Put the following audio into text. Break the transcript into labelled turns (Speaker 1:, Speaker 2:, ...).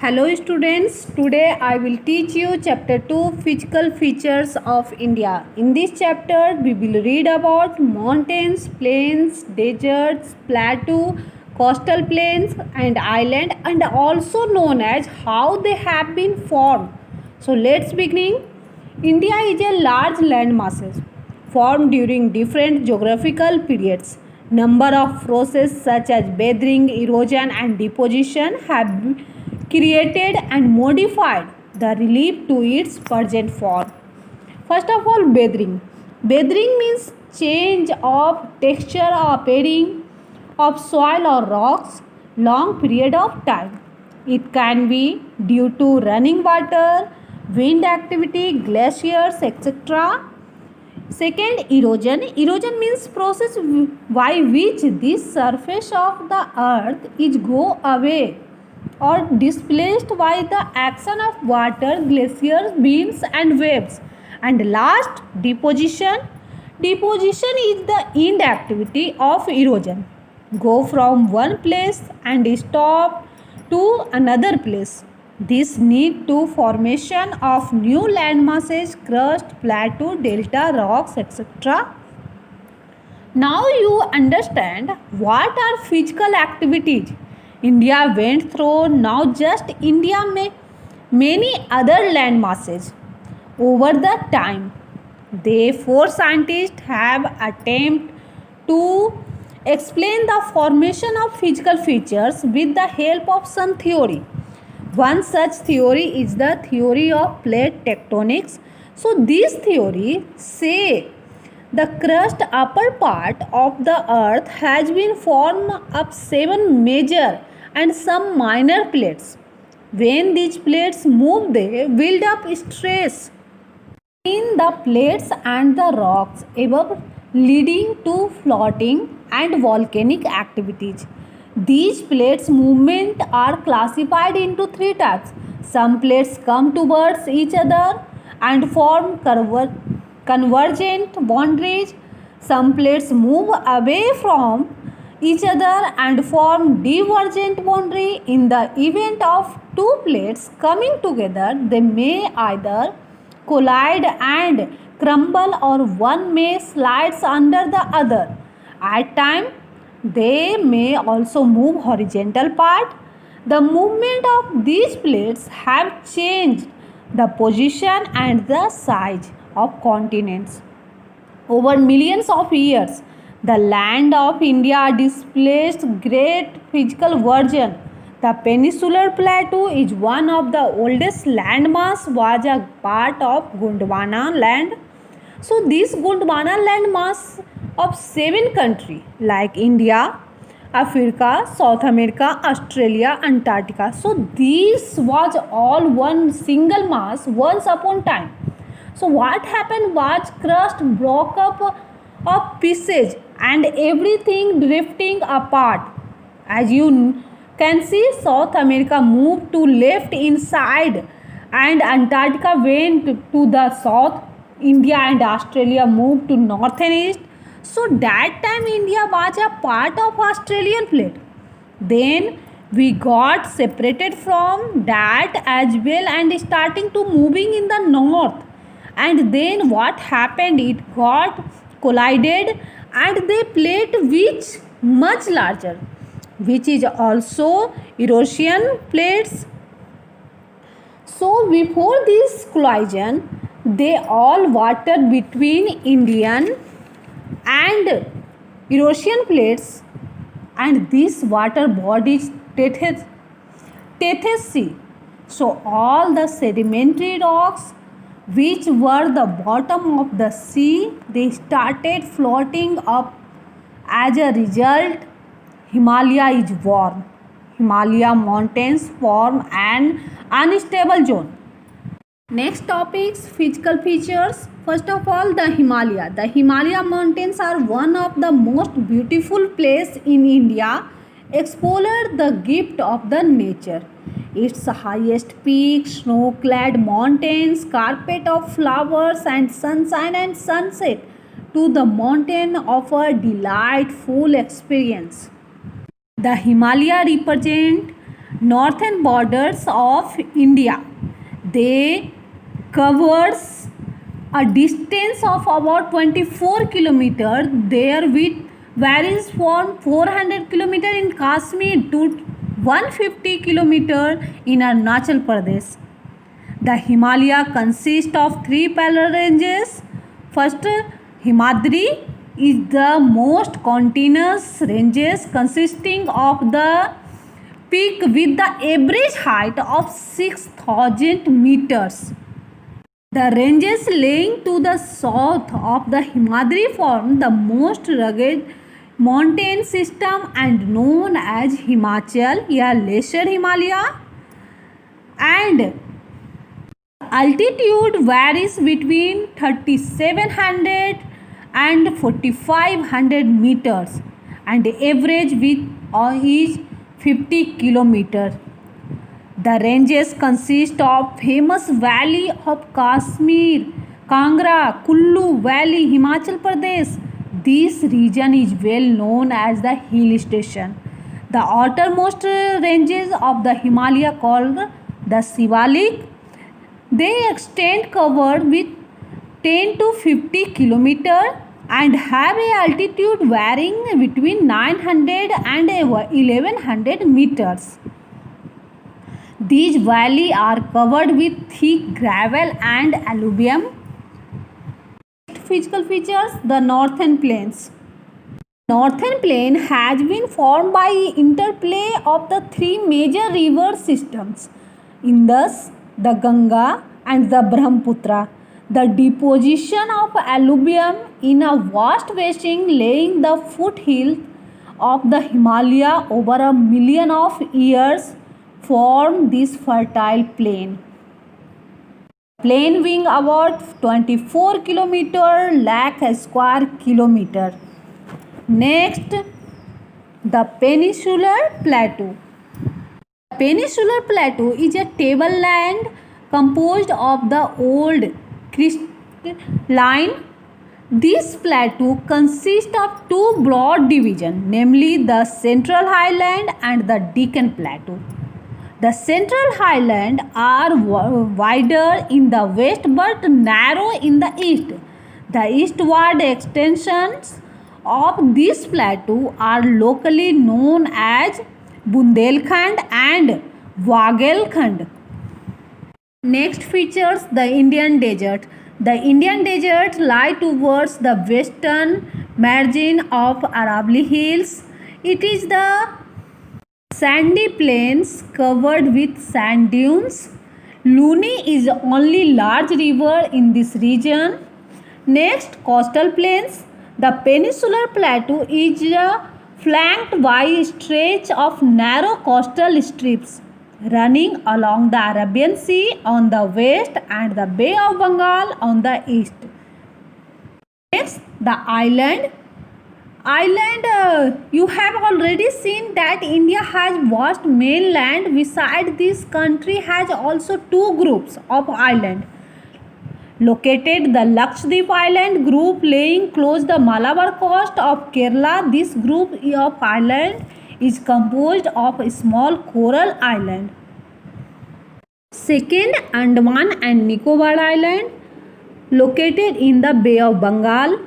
Speaker 1: Hello students, today I will teach you chapter 2 physical features of India. In this chapter we will read about mountains, plains, deserts, plateau, coastal plains and island and also known as how they have been formed. So let's begin. India is a large land masses formed during different geographical periods. Number of processes such as weathering, erosion and deposition have created and modified the relief to its present form. First of all, weathering. Weathering means change of texture or appearing of soil or rocks long period of time. It can be due to running water, wind activity, glaciers, etc. Second, erosion. Erosion means process by which the surface of the earth is go away or displaced by the action of water, glaciers, winds and waves. And last, deposition. Deposition is the end activity of erosion. Go from one place and stop to another place. This lead to formation of new land masses, crust, plateau, delta, rocks, etc. Now you understand what are physical activities India went through. Now just India may many other land masses over the time. Therefore, scientists have attempted to explain the formation of physical features with the help of some theory. One such theory is the theory of plate tectonics. So this theory say the crust upper part of the earth has been formed of 7 major and some minor plates. When these plates move, they build up stress in the plates and the rocks above, leading to floating and volcanic activities. These plates movement are classified into 3 types. Some plates come towards each other and form convergent boundaries. Some plates move away from each other and form divergent boundary. In the event of two plates coming together, they may either collide and crumble or one may slides under the other. At times, they may also move horizontal part. The movement of these plates have changed the position and the size of continents. Over millions of years, the land of India displaced great physical version. The peninsular plateau is one of the oldest landmass, was a part of Gondwana land. So this Gondwana landmass of 7 countries like India, Africa, South America, Australia, Antarctica. So this was all one single mass once upon time. So what happened was crust broke up of pieces and everything drifting apart. As you can see, South America moved to left inside and Antarctica went to the south. India and Australia moved to north and east. So that time India was a part of Australian plate. Then we got separated from that as well and starting to moving in the north. And then what happened? It got collided and they plate which much larger, which is also Eurasian plates. So before this collision, they all water between Indian and Eurasian plates, and this water bodies Tethys Sea. So all the sedimentary rocks which were the bottom of the sea, they started floating up. As a result, Himalaya is born. Himalaya mountains form an unstable zone. Next topics, physical features. First of all, the Himalaya. The Himalaya mountains are one of the most beautiful places in India, explore the gift of the nature. Its highest peak, snow-clad mountains, carpet of flowers and sunshine and sunset to the mountain offer delightful experience. The Himalaya represent northern borders of India. They covers a distance of about 24 kilometers. Their width varies from 400 kilometers in Kashmir to 150 kilometers in Arunachal Pradesh. The Himalaya consists of three parallel ranges. First, Himadri is the most continuous ranges consisting of the peak with the average height of 6,000 meters. The ranges lying to the south of the Himadri form the most rugged mountain system and known as Himachal या Lesser Himalaya, and altitude varies between 3,700 and 4,500 meters and average width is 50 kilometers. The ranges consist of famous valley of Kashmir, Kangra, Kullu Valley, Himachal Pradesh. This region is well known as the hill station. The outermost ranges of the Himalaya called the Shivalik. They extend covered with 10 to 50 kilometers and have a altitude varying between 900 and 1100 meters. These valleys are covered with thick gravel and alluvium. Physical features: the northern plains. Northern plain has been formed by interplay of the three major river systems, Indus, the Ganga and the Brahmaputra. The deposition of alluvium in a vast basin laying the foothills of the Himalaya over a million of years form this fertile plain. Plain being about 24 kilometer lakh square kilometer. Next, the peninsular plateau. Peninsular plateau is a tableland composed of the old crystalline. This plateau consists of two broad divisions, namely the Central Highland and the Deccan Plateau. The Central Highland are wider in the west but narrow in the east. The eastward extensions of this plateau are locally known as Bundelkhand and Wagelkhand. Next features the Indian desert. The Indian desert lie towards the western margin of Aravalli Hills. It is the sandy plains covered with sand dunes. Luni is the only large river in this region. Next, coastal plains. The peninsular plateau is flanked by a stretch of narrow coastal strips running along the Arabian Sea on the west and the Bay of Bengal on the east. Next, the island. You have already seen that India has vast mainland. Beside this, country has also two groups of island. Located the Lakshadweep Island group laying close the Malabar coast of Kerala. This group of island is composed of a small coral island. Second, Andaman and Nicobar Island, located in the Bay of Bengal.